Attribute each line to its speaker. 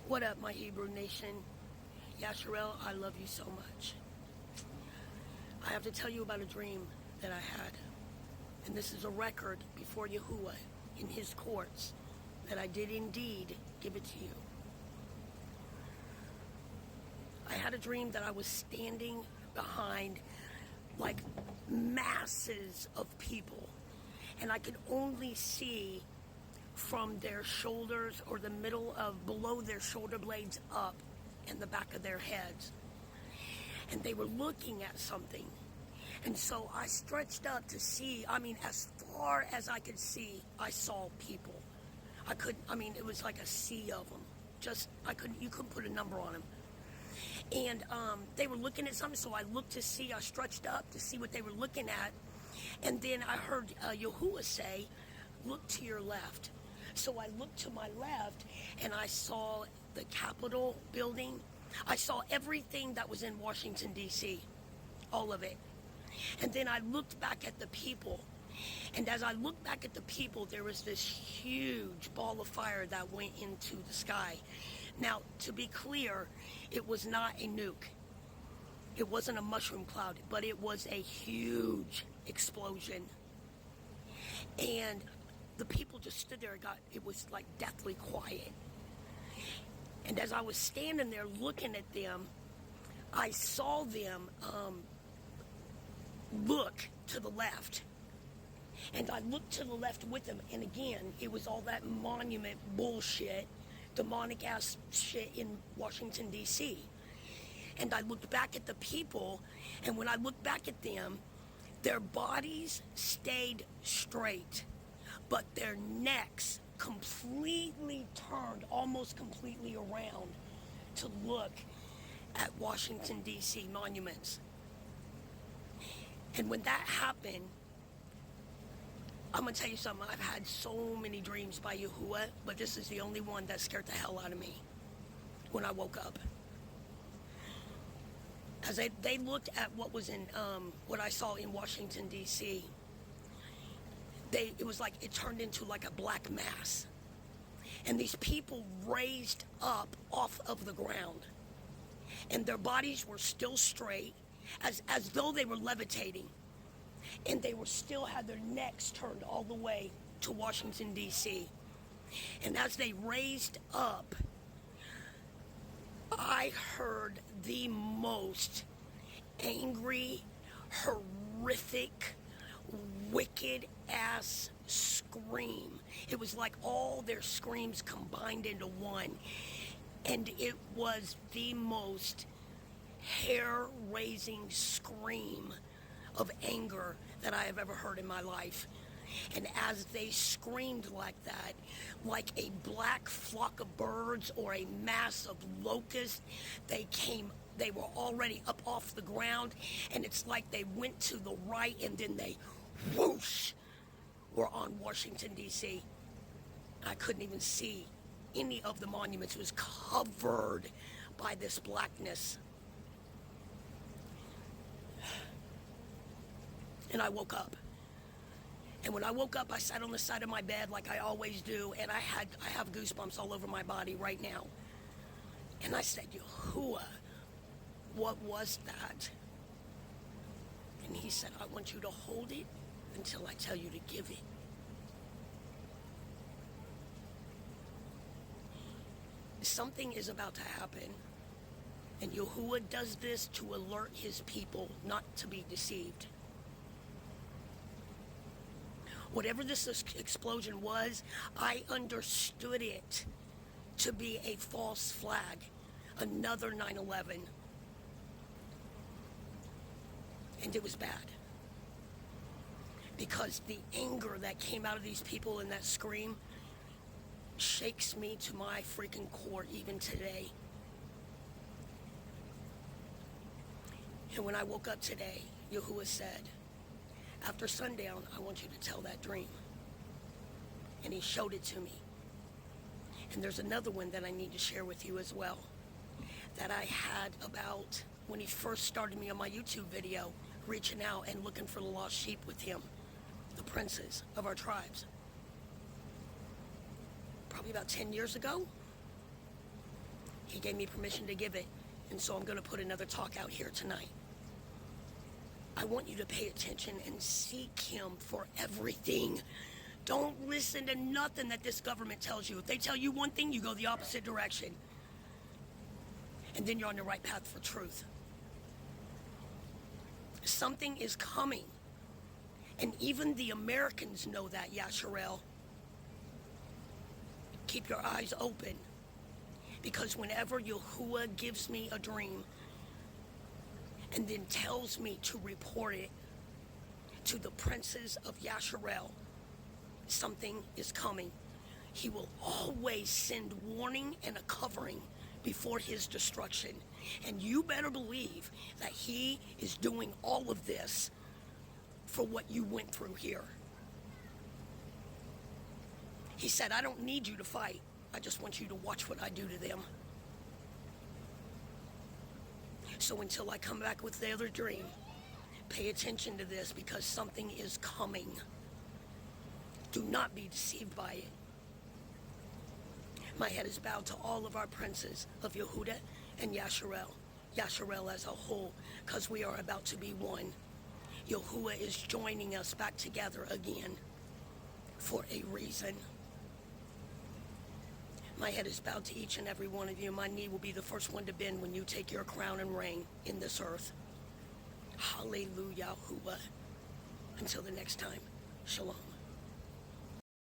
Speaker 1: What up, my Hebrew nation? Yasharel, I love you so much. I have to tell you about a dream that I had. And this is a record before Yahuah in his courts that I did indeed give it to you. I had a dream that I was standing behind like masses of people, and I could only see from their shoulders or the middle of below their shoulder blades up and the back of their heads. And they were looking at something. And so I stretched up to see, as far as I could see, I saw people. It was like a sea of them. You couldn't put a number on them. And they were looking at something, so I looked to see, I stretched up to see what they were looking at. And then I heard Yahuah say, look to your left. So I looked to my left, and I saw the Capitol building. I saw everything that was in Washington, D.C., all of it. And then I looked back at the people. And as I looked back at the people, there was this huge ball of fire that went into the sky. Now, to be clear, it was not a nuke. It wasn't a mushroom cloud, but it was a huge explosion. And the people just stood there. It was like deathly quiet. And as I was standing there looking at them, I saw them look to the left. And I looked to the left with them. And again, it was all that monument bullshit, demonic ass shit in Washington, D.C. And I looked back at the people. And when I looked back at them, their bodies stayed straight, but their necks completely turned, almost completely around to look at Washington, D.C. monuments. And when that happened, I'm going to tell you something. I've had so many dreams by Yahuah, but this is the only one that scared the hell out of me when I woke up. As they looked at what was in, what I saw in Washington, D.C., it was like it turned into like a black mass. And these people raised up off of the ground. And their bodies were still straight, as though they were levitating. And they still had their necks turned all the way to Washington, D.C. And as they raised up, I heard the most angry, horrific, wicked ass scream. It was like all their screams combined into one. And it was the most hair-raising scream of anger that I have ever heard in my life. And as they screamed like that, like a black flock of birds or a mass of locusts, they were already up off the ground, and it's like they went to the right and then they whoosh were on Washington, D.C. I couldn't even see any of the monuments. It was covered by this blackness. And I woke up. And when I woke up, I sat on the side of my bed like I always do, and I have goosebumps all over my body right now. And I said, Yahuah, what was that? And he said, I want you to hold it until I tell you to give it. Something is about to happen. And Yahuah does this to alert his people not to be deceived. Whatever this explosion was, I understood it to be a false flag. Another 9/11. And it was bad. Because the anger that came out of these people in that scream shakes me to my freaking core even today. And when I woke up today, Yahuah said, after sundown, I want you to tell that dream. And he showed it to me. And there's another one that I need to share with you as well, that I had about when he first started me on my YouTube video, reaching out and looking for the lost sheep with him, the princes of our tribes. Probably about 10 years ago. He gave me permission to give it, and so I'm going to put another talk out here tonight. I want you to pay attention and seek him for everything. Don't listen to nothing that this government tells you. If they tell you one thing, you go the opposite direction. And then you're on the right path for truth. Something is coming. And even the Americans know that, Yasharel. Keep your eyes open. Because whenever Yahuah gives me a dream and then tells me to report it to the princes of Yasharel, something is coming. He will always send warning and a covering before his destruction. And you better believe that he is doing all of this for what you went through here. He said, I don't need you to fight. I just want you to watch what I do to them. So until I come back with the other dream, pay attention to this, because something is coming. Do not be deceived by it. My head is bowed to all of our princes of Yehudah and Yasharel as a whole, because we are about to be one. Yahuah is joining us back together again for a reason. My head is bowed to each and every one of you. My knee will be the first one to bend when you take your crown and reign in this earth. Hallelujah, Yahuah. Until the next time, shalom.